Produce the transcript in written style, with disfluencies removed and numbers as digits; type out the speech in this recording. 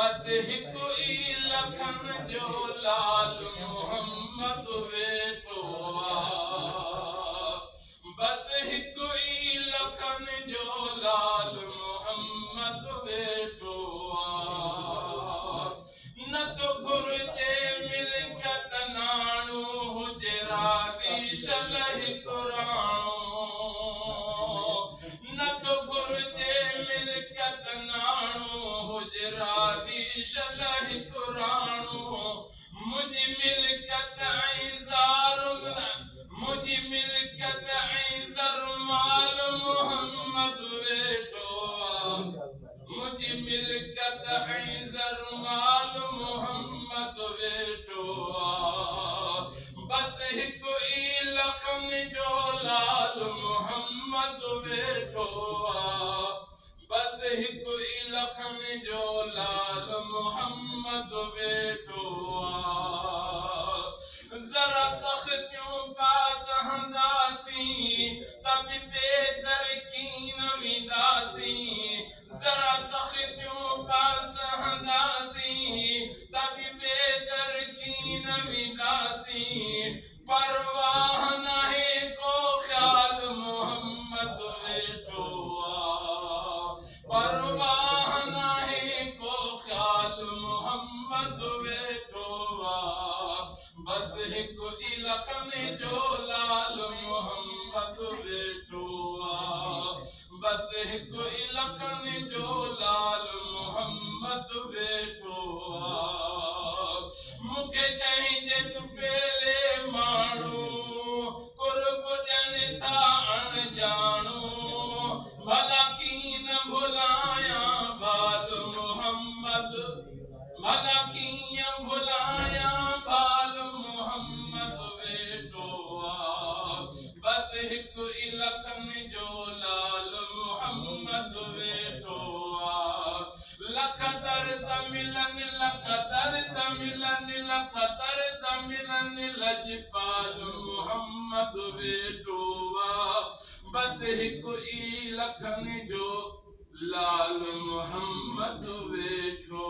बस हिकु ई लखन जो लाल मोहम्मद वेठो बस हिकु ई लखन जो लाल मोहम्मद वेठो न तो घुर्जे मिल्कत नाणू हुजे राज़ी शल हिकु राणो न तो घुर्जे मिल्कत नाणू हुजे राज़ी शल हिकु राणो मुझी मिल्कत ऐं मुझी मिल्कत ऐं दरमाल मोहम्मद वेठो मुझी मिल्कत ऐं दरमाल मोहम्मद वेठो बस हिकु ई लखन जो लाल मोहम्मद वेठो बस हिकु ई लखन जो लाल मोहम्मद वेठो जरा सख्तियों पास हंदासी तभी बेदरकीन विदासी जरा सख्तियों पास हंदासी तभी बेदरकीन विदासी परवाह नहीं को ख्याल मोहम्मद वेठो परवाह नहीं को ख्याल मोहम्मद वेठो बस हिकु ई लखन जो लाल मोहम्मद वेठो बस हिकु ई लखन जो लाल मोहम्मद वेठो मूंखे चई जे तूं फेले माण्हू कुर्ब ॾियनि था अणॼाणू भला कीअं भुलायां बाल मोहम्मद भला कीअं भुलायां बाल मोहम्मद वेठो बस हिकु ई लखन जो लाल मोहम्मद वेठो लख दर्द मिलन लख दर्द मिलन लख दर्द मिलन लजपाल मोहम्मद वेठो बस हिकु ई लखन जो लाल मोहम्मद वेठो